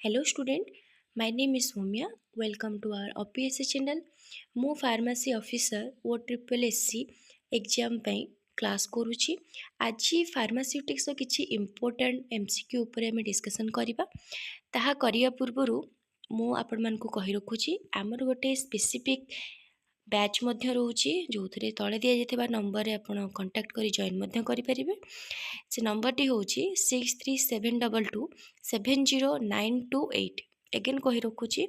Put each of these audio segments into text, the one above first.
Hello student, my name is Soumya. Welcome to our OPSC channel. ମୁଁ pharmacy officer ଓ SSC exam ପାଇଁ class କରୁଛି। ଆଜି ଫାର୍ମାସ୍ୟୁଟିକ୍ସର କିଛି important MCQ ଉପରେ ଆମେ ଡିସ୍କସନ୍ କରିବା। ତାହା କରିବା ପୂର୍ବରୁ ମୁଁ ଆପଣମାନଙ୍କୁ କହି ରଖୁଛି ଆମର ଗୋଟେ ସ୍ପେସିଫିକ୍ ବ୍ୟାଚ୍ ମଧ୍ୟ ରହୁଛି ଯେଉଁଥିରେ ତଳେ ଦିଆଯାଇଥିବା ନମ୍ବରରେ ଆପଣ କଣ୍ଟାକ୍ଟ କରି ଜଏନ୍ ମଧ୍ୟ କରିପାରିବେ। ସେ ନମ୍ବରଟି ହେଉଛି 6372270928। ଏଗେନ୍ କହି ରଖୁଛି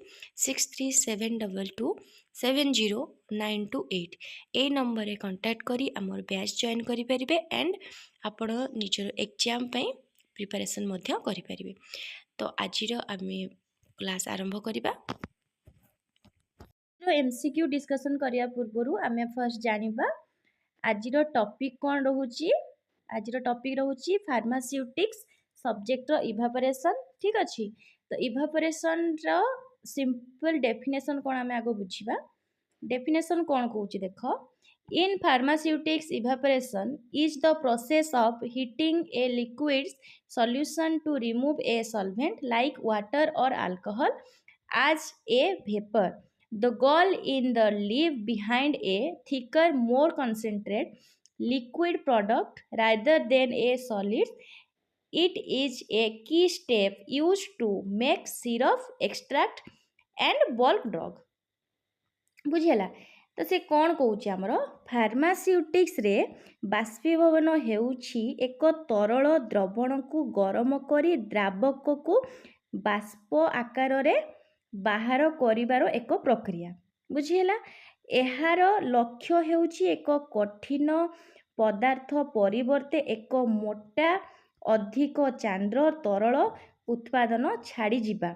6372270928। এই ନମ୍ବରରେ କଣ୍ଟାକ୍ଟ କରି ଆମର ବ୍ୟାଚ୍ ଜଏନ୍ କରିପାରିବେ ଆଣ୍ଡ ଆପଣ ନିଜର ଏକ୍ଜାମ୍ ପାଇଁ ପ୍ରିପାରେସନ୍ ମଧ୍ୟ କରିପାରିବେ। ତ ଆଜିର ଆମେ କ୍ଲାସ୍ ଆରମ୍ଭ କରିବା। MCQ डिस्कसन करिया पूर्वरु आमे फर्स्ट जानिबा आजिर टॉपिक कोन रहूची। आजिर टॉपिक रहूची फार्मास्यूटिक्स सब्जेक्ट रो इवापोरेशन। ठीक अछि, तो इवापोरेशन रो सिंपल डेफिनेशन कोन आमे आगो बुझिबा। डेफिनेशन कोन कहूची देखो, in pharmaceutics evaporation is the process of heating a liquid solution to remove a solvent like water और alcohol as a vapor. The goal in the leave behind a thicker, more concentrated liquid product rather than a solid. It is a key step used to make syrup, extract and bulk drug. बुझिला, तो से कौन कहूची आमर pharmaceutics रे बाष्पीभवन हेउची एक तरल द्रवण को गरम करी द्रावक को बाष्प आकार रे बाहर करिवार एक प्रक्रिया। बुझिला, एहार लक्ष्य हेउची एक कठिन पदार्थ परिवर्ते एक मोटा अधिक चांद्र तरल उत्पादन छाड़ी जिबा।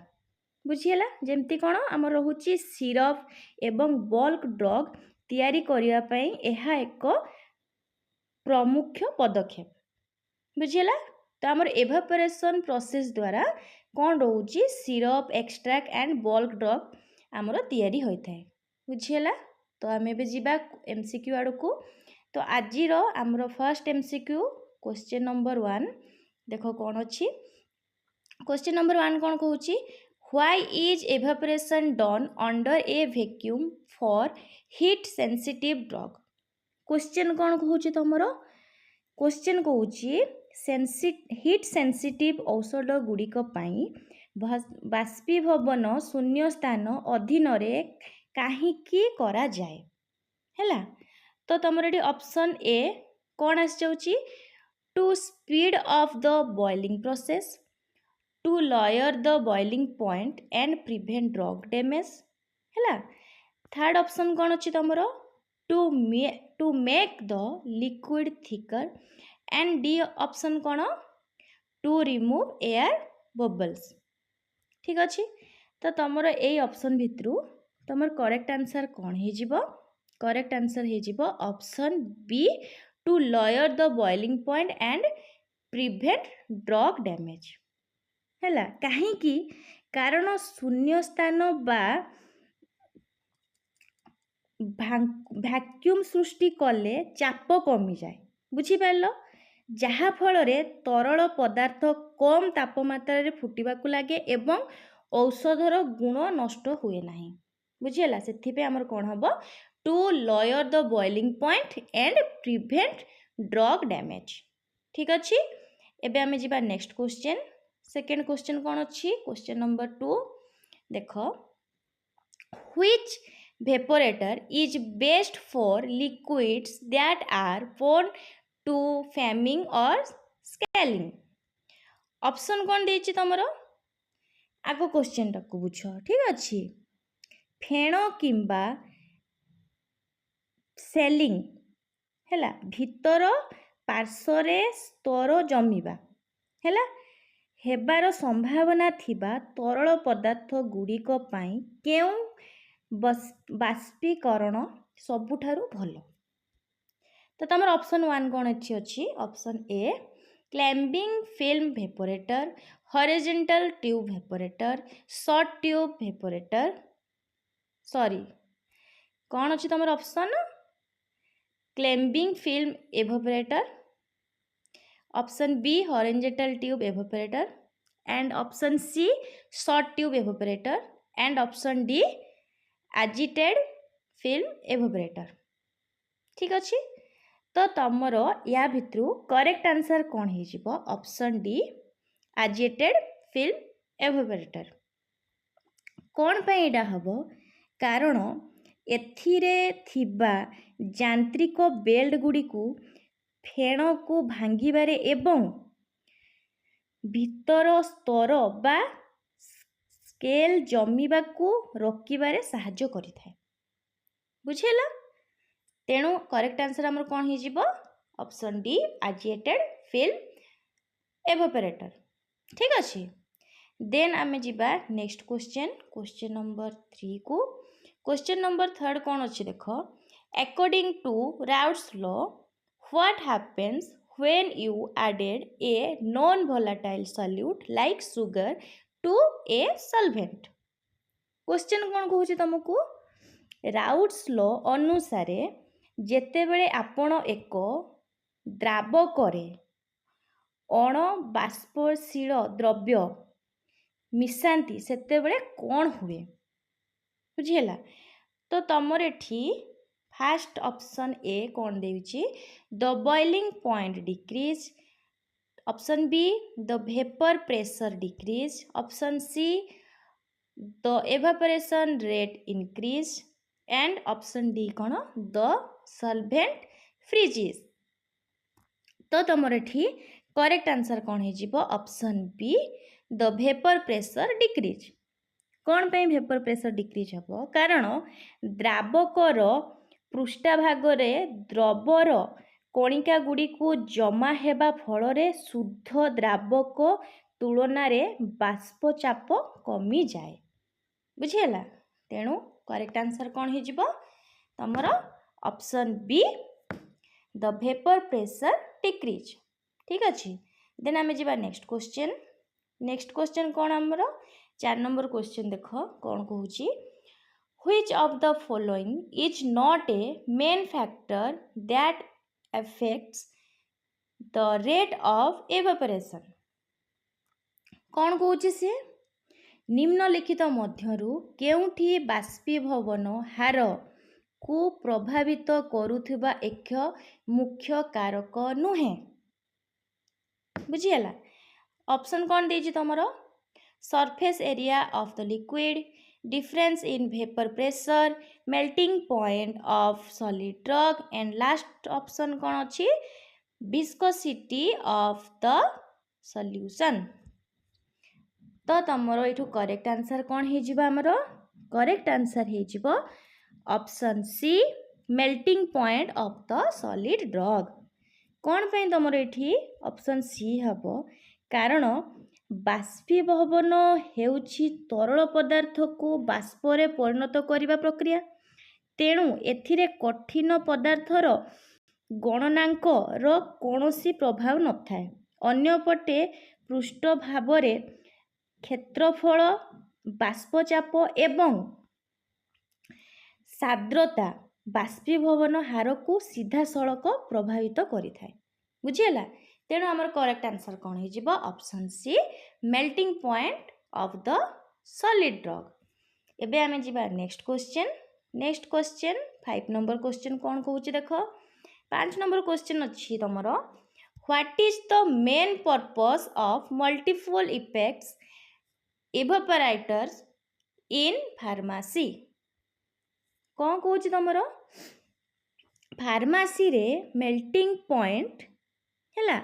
बुझिला, जेमती कोन आमर रहूची सिरप एवं बल्क ड्रग तैयारी करिया पई एहा एक प्रमुख पदक्षेप। बुझिला, तो आमर एवापोरेशन प्रोसेस द्वारा कौन रोची syrup, extract and bulk drug आमर तैयारी होता है। बुझिला, तो आम ए जीवा MCQ आड़ को। तो आज आमर फर्स्ट MCQ क्वेश्चन नंबर 1 देखो कौन अच्छी। क्वेश्चन नंबर 1 कौन कहूची, why is evaporation done under a vacuum for heat sensitive drug. Question कौन कहूची तुमरो, क्वेश्चन कहूची हीट सेंसिटिव औषध गुड़िक बाष्पीभवन शून्य स्थान अधीन रे काहींकी करा जाए हैला। तो तुमर ये ऑप्शन ए कौन आस जाउची, to speed of the boiling process, to lower the boiling point and prevent drug damage हैला। थर्ड ऑप्शन कौन अच्छी तुमर, to make the liquid thicker and D option कौन, टू रिमूव एयर बबल्स। ठीक अच्छे, तो तुमर यही ऑप्शन भितरु तुमर करेक्ट आंसर कौन हो, करेक्ट आंसर हो option B, to lower the boiling point and prevent drug damage हैला। काहींकी कारण शून्य स्थान बा भैक्यूम सृष्टि कले चाप कमी जाए। बुझिपार, जहा फल तरल पदार्थ कम तापमात्रा फुटिबाकु लागे एवं औषधर गुण नष्ट हुए नाही। बुझिला, सेथिपे हमर कोन हबो, to lower the boiling point and prevent drug damage. ठीक अछि, एबे हमें जिबा नेक्स्ट क्वेश्चन। सेकंड क्वेश्चन कोन अछि, क्वेश्चन नंबर 2 देखो, which vaporator is best for liquids that are prone to foaming or scaling। Option कौन देछि तमरो, आगो क्वेश्चन टाको बुझ। ठीक अछि, फेण किंबा सेलिंग हैला, भीतर पार्श्वरे स्तर जमीबा हैला, हेबार संभावना थिबा तरल पदार्थ गुड़िक पई केउ बाष्पीकरण सबुठारु भल। तो तुम ऑप्शन 1 कौन अच्छी, option A climbing film evaporator, horizontal tube evaporator, short tube evaporator, sorry कौन अच्छी तुम option, climbing film evaporator, option B horizontal tube evaporator, and option C short tube evaporator and option D agitated film evaporator. ठीक अच्छे तो तुमर या भितर correct answer कौन हो option D agitated film evaporator. कौन पे एडा हबो कारण एथिरे थिबा यांत्रिक बेल्ट गुडी को फेण को भांगिबारे एवं भितर स्तर बा स्केल जमीबा को रोकिबारे साहाय्य करिथाय बुझेला तेणु करेक्ट आंसर हमर कोन हे जिवो option D agitated film evaporator. ठीक अछि देन आमे जिबा नेक्स्ट क्वेश्चन नंबर 3 को क्वेश्चन नंबर 3 कोन अछि देखो according to Raoult's law what happens when you added a non-volatile solute like sugar to a solvent. Question कौन कहूँ तुमको राउट्स लॉ अनुसार जेतेबेले आपण एक द्रावक अण बाष्पशील द्रव्य मिसांती सेतेबेले कौन हुए बुझीला तो तमर एठी फास्ट ऑप्शन ए कौन देउची the boiling point decrease option B the vapour pressure decrease option C the evaporation rate increase and option D कौन द सॉल्वेंट फ्रीजेस. तो तुमर एठी करेक्ट आंसर कौन हो option B the vapour pressure decrease. कौन पे वेपर प्रेशर डिक्रीज हम कारण द्रावकर पृष्ठभागरे द्रवर कणिका गुड़ी को जमा हेबा फल शुद्ध द्रावक तुलन बाष्पचाप कमी जाए बुझीला तेणु करेक्ट आंसर कौन हो तमर option B the vapour pressure decrease. ठीक अच्छे देन आम जा नेक्स्ट क्वेश्चन कौन आमर 4 नंबर क्वेश्चन देख कौन कहूँ which of the following is not a main factor that affects the rate of evaporation. कौन कहूँ सी निम्नलिखित मध्यरु केउठी बाष्पीभवन हार को प्रभावित करुथिबा एक मुख्य कारक नुहे बुझीला ऑप्शन कौन देछि तमरो surface area of the liquid difference in vapor pressure melting point of solid drug and last option कौन अच्छी viscosity of the solution. तो तमरो एठू करेक्ट आंसर कौन हो आमर करेक्ट आंसर हो option C melting point of the solid drug. कौन पे तमर एठी ऑप्शन सी हबो कारण बाष्पीभवन हेउछि तरल पदार्थ को बाष्परे परिणत करिबा प्रक्रिया तेणु एथिरे कठिन पदार्थर गणनांक रो कोनोसी प्रभाव न थाए. अन्यपटे पृष्ठ भावरे क्षेत्रफल बाष्पचाप एवं साद्रता बाष्पीभवन हार को सीधा सड़क प्रभावित करिथाए बुझीला तेणु आमर करेक्ट आंसर कौन हो option C melting point of the solid drug. एबे आमे जिबा नेक्स्ट क्वेश्चन 5 नंबर क्वेश्चन कौन कहूँ देख 5 नंबर क्वेश्चन अच्छी तुमर what is the main purpose of multiple effects evaporators in pharmacy. कौन कहूँ तुमर फार्मेसी रे मेल्टिंग पॉइंट है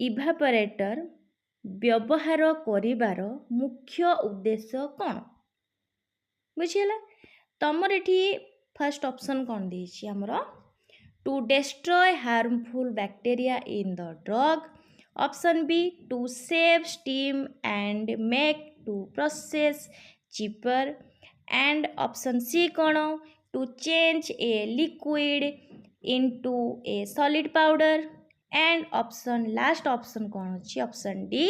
इवेपोरेटर व्यवहार करिबार मुख्य उद्देश्य कौन बुझीला तमर एठी फर्स्ट ऑप्शन कौन देछि हमर to destroy harmful bacteria in the drug option B to save steam and make to process cheaper and option C कौन to change a liquid into a solid powder and option last option कौन अच्छी option D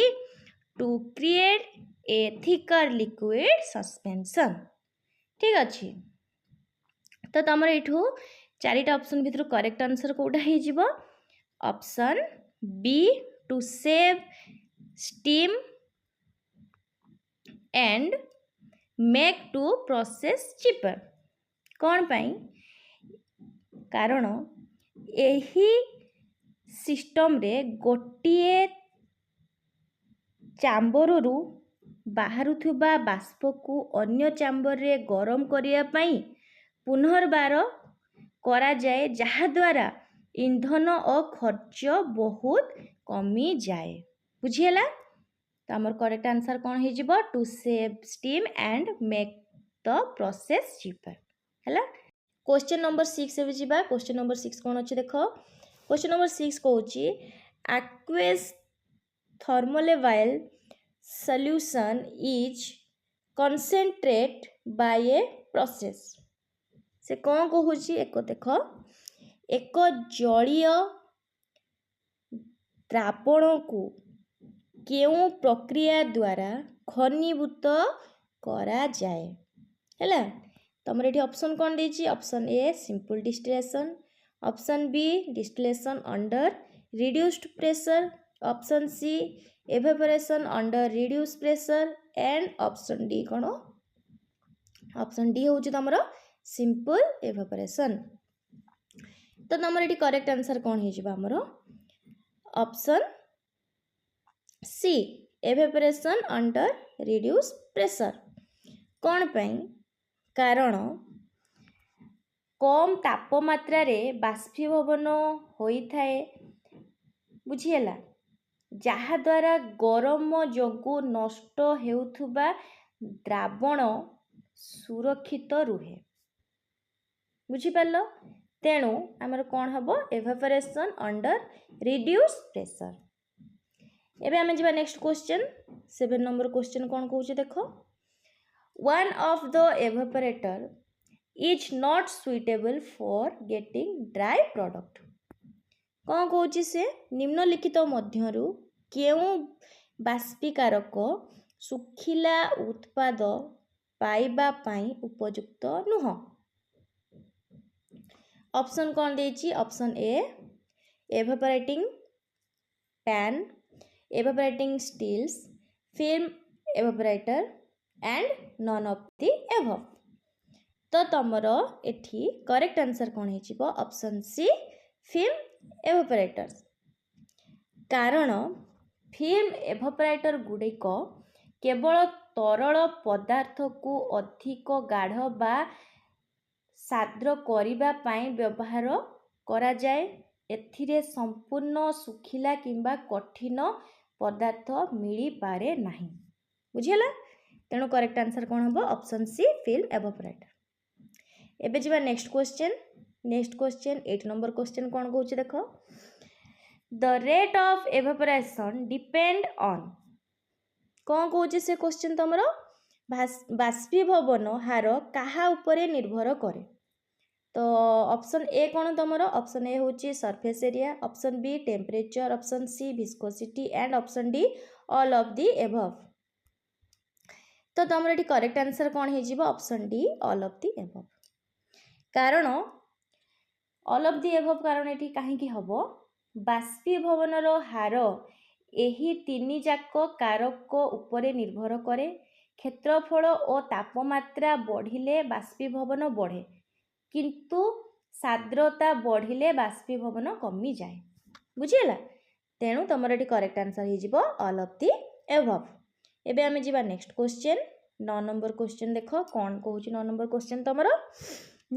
to create a thicker liquid suspension. ठीक अच्छे तो तमर एठू 4टा option भितर करेक्ट आंसर कोटा हो option B to save steam and make to process cheaper. कौन पाई कारण एही सिस्टम रे गोटिए चांबररू बाहरुथुबा बाष्प को अन्य चांबर रे गरम करिया पाई पुनर्बार करा जाए जहा द्वारा इंधन और खर्च बहुत कमी जाए बुझीला तो आमर करेक्ट आंसर कौन हो जिवो to save steam and make the process cheaper हैला क्वेश्चन नंबर 6 एबे जिबा क्वेश्चन नंबर 6 कौन अछि देखो क्वेश्चन नंबर 6 कहूची aqueous thermolevel solution is concentrate by a process से कौन कहूची एको देखो एक जलीय द्रावण को केउ प्रक्रिया द्वारा घनीभूत करा जाए हैला तमर एठी ऑप्शन कौन देछि option A simple distillation option B distillation under reduced pressure option C evaporation under reduce pressure and option D कौन ऑप्शन डी होछि तमर सिंपल एवेपोरेशन तो तमर एठी करेक्ट आंसर कौन हो जिबा हमरो option C evaporation under reduce pressure कौन पाई कारण कम तापमात्रा रे बाष्पीभवन होइथाए बुझीला जहा द्वारा गरम जोगु नष्ट हेउथुबा द्रावण सुरक्षित रुहे बुझी पारलो तेणु आमर कौन हबो एवेपोरेशन अंडर रिड्यूस प्रेशर एबे आमे जिबा नेक्स्ट क्वेश्चन 7 नंबर क्वेश्चन कौन कहूचे देखो one of the evaporator is not suitable for getting dry product कौन कहूची से निम्नलिखित मध्यरु केउ बाष्पीकारक सुखिला उत्पाद पाइबा पाई उपयुक्त नुह ऑप्शन कौन देछि option A evaporating pan evaporating steels film evaporator and none of the above तो तमरो एठी करेक्ट आंसर कौन है जिवो ऑप्शन सी फिल्म एवेपोरेटर कारण फिल्म एवेपोरेटर गुड़िक केवल तरल पदार्थ को अधिक गाढ़ बा साद्र करिबा पाई व्यवहार करा जाए एथिरे संपूर्ण सुखिला किंबा कठिन पदार्थ मिली पारे नाही बुझिला तेणु करेक्ट आंसर कौन हम ऑप्शन सी फिल्म एवेपोरेटर एबे जिबा नेक्स्ट क्वेश्चन 8 नंबर क्वेश्चन कौन कहूचे देखो the rate of evaporation depend on कौन कहूचे से क्वेश्चन तमरो बाष्पीभवन हार काहा उपरे निर्भर करे तो ऑप्शन ए कौन तमरो ऑप्शन ए होची surface area option B temperature option C viscosity and option D all of the above तो तमरो एटी करेक्ट आंसर कौन हे जिवो option D all of the above कारण ऑल ऑफ दी एबव कारण एटी काहे की हबो बाष्पीभवनर हार एही तीनी जाक कारक उपरे निर्भर करे क्षेत्रफल और तापमात्रा बढ़िले बाष्पीभवन बढ़े किंतु साद्रता बढ़िले बाष्पीभवन कमी जाए बुझीला तेणु तमर एटी करेक्ट आंसर हे जिवो ऑल ऑफ दी एबव एबे आमे जिबा नेक्स्ट क्वेश्चन 9 नंबर क्वेश्चन देखो कौन कहूची 9 नंबर क्वेश्चन तमरो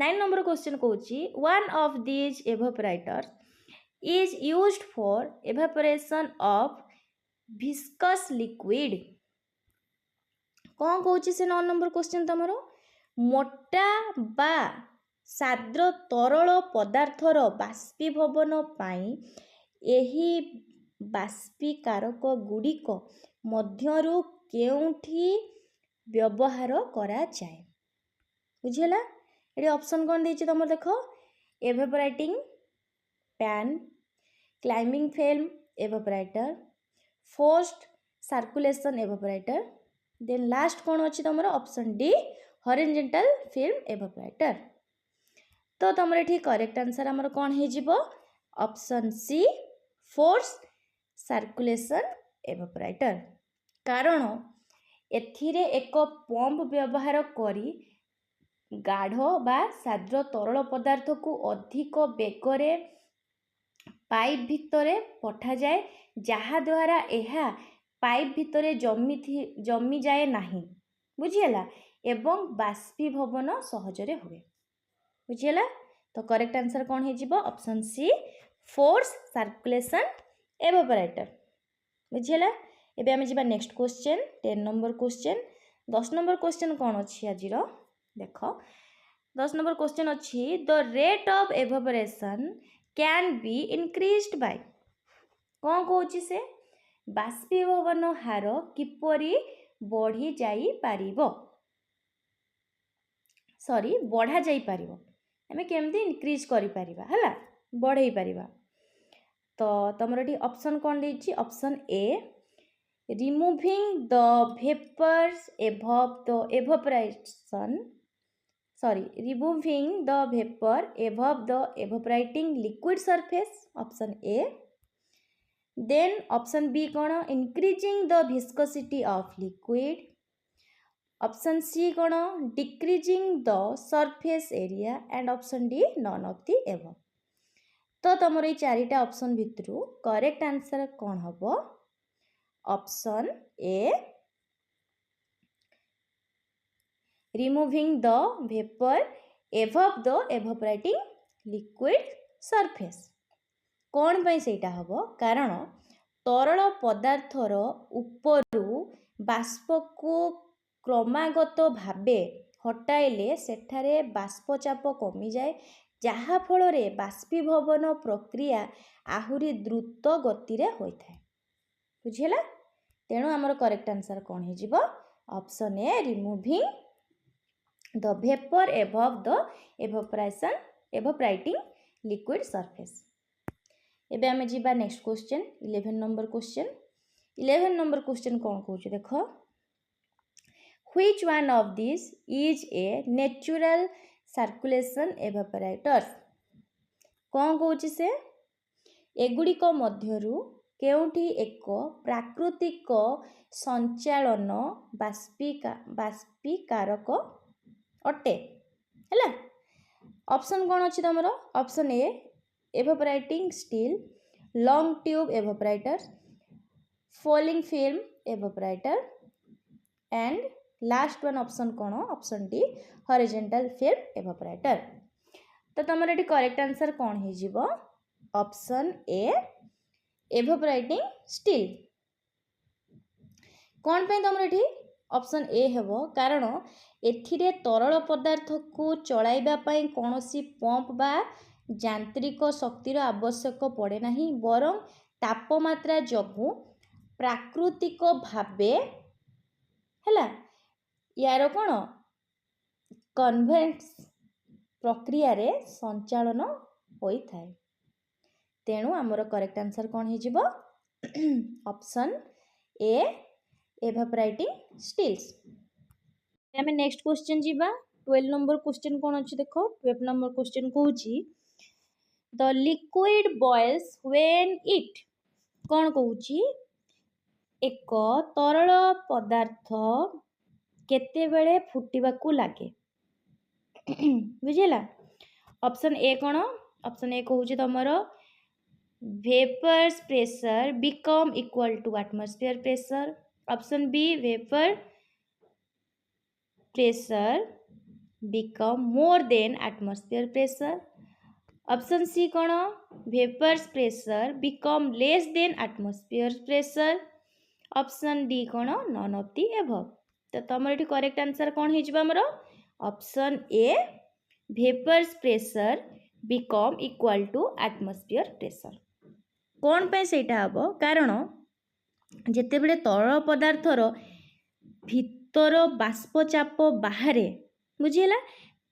9 नंबर क्वेश्चन कहूची one of these evaporators is used for evaporation of viscous liquid कौन कहूची से 9 नंबर क्वेश्चन तमरो मोटा बा साद्र तरल पदार्थर बाष्पीभवन पाई एही बाष्पीकारक गुड़िक मध्यरु केउठी व्यवहार करा जाए बुझिला एडी ऑप्शन कौन देछि तमर देखो evaporating pan climbing film evaporator forced circulation evaporator then last कौन अछि तमर option D horizontal film evaporator तो तमर एठी करेक्ट आंसर हमर कौन हे जिवो option C force circulation evaporator कारण एथिरे एक पंप व्यवहार करी गाढ़ बा साद्र तरल पदार्थ को अधिक बेगरे पाइप भितरे पठा जाए जहाद्वारा यह पाइप भितरे जमी जाए नहीं बुझीगला एवं बाष्पीभवन सहजरे हुए बुझीगला। तो करेक्ट आंसर कौन हो option C force circulation evaporator बुझीगला। एबे आमे जिबा next question 10 number question 10 number question कौन अच्छी आज देख 10 नंबर क्वेश्चन अच्छी the rate of evaporation can be increased by कौन कौच से बाष्पीभवन हार किपरि बढ़ी जाई पारिबो सॉरी बढ़ा जाई पारिबो आमे केमती इनक्रीज करि पारिबा हला बढ़ई पारिबा। तो तमर एठी ऑप्शन कौन देछि option A removing the vapours above the evaporation sorry removing the vapour above the evaporating liquid surface option A. Then option B कौन increasing the viscosity of liquid option C कौन decreasing the surface area and option D none of the above. तो तुम ये चारिटा option भितर correct answer कौन हम option A removing the vapour above the evaporating liquid surface कौन पे सेटा हम कारण तरल पदार्थर उपरु बाष्प को क्रमागत भावे हटाइले सेठारे बाष्पचाप कमी जाए जहा फल रे बाष्पीभवन प्रक्रिया आहुरी द्रुत गति रे होइथाय बुझिला। तेणु आमर करेक्ट आंसर कौन हो option A removing the vapour above the evaporating liquid surface. एबे आमे जिबा next question 11 number question 11 number question कौन कहूँ देख which one of this is a natural circulation evaporator कौन कहूँ से एगुड़िक मध्यरु केउठी एक प्राकृतिक संचालन बाष्पीकारक अटे हैला। ऑप्शन कौन अच्छी तुम option A evaporating steel long tube evaporator falling film evaporator and last one option कौन option D horizontal film evaporator. तो तुम ये करेक्ट आंसर कौन हो ऑप्शन ए एवापोरेटिंग स्टील कौन पे तुम ये ऑप्शन ए हेबो कारण एथिरे तरल पदार्थ को चलाइबा पई कोनोसी पंप बा यांत्रिक शक्तिर आवश्यक पड़े नहीं बरं तापमात्रा जगु प्राकृतिक भावे हैला यार कौन कन्वेक्स प्रक्रिया रे संचालन होता है। तेणु आमर करेक्ट आंसर कौन हो ऑप्शन ए एवापोरेटिंग स्टील्स। आमे नेक्स्ट क्वेश्चन जीवा 12 नंबर क्वेश्चन कौन अच्छी देख 12 नंबर क्वेश्चन कहूँ the liquid boils when it कौन कहूँ एक तरल पदार्थ केतेबेले फुटिबाकू लागे बुझिला। ऑप्शन ए कौन ऑप्शन ए कहूँ तुमर vapours pressure become equal to atmosphere pressure option B vapour pressure become more than atmosphere pressure option C कौन vapours pressure become less than atmosphere pressure option D कौन none of the above. तो तुम ये correct answer कौन हो option A vapours pressure become equal to atmosphere pressure कौन पे सेटा हम कारण जेतेबेले तरल पदार्थर भितर बाष्पचाप बाहरे बुझीला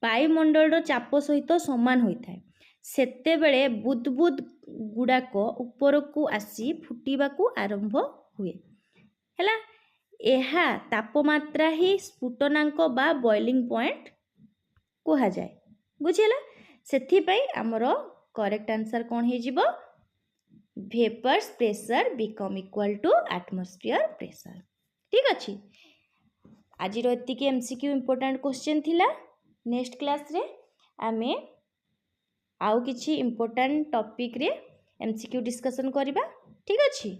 वायुमंडल चाप सहित सामान होता है सेतेबेले बुदबुद गुड़ाक ऊपर को आसी फुटिबाकू आरंभ हुए हैला एहा तापमात्रा ही स्फुटनांक बा बॉइलिंग पॉइंट कहा जाए बुझीला। सेथि पई हमरो करेक्ट आंसर कौन हो vapours pressure become equal to atmosphere pressure. ठीक अच्छे। आज एतिक एमसीक्यू इम्पोर्टेंट क्वेश्चन थिला। नेक्स्ट क्लास रे आमे आउ किछि इम्पोर्टेंट टॉपिक रे एमसीक्यू डिस्कशन करबा। ठीक अच्छे।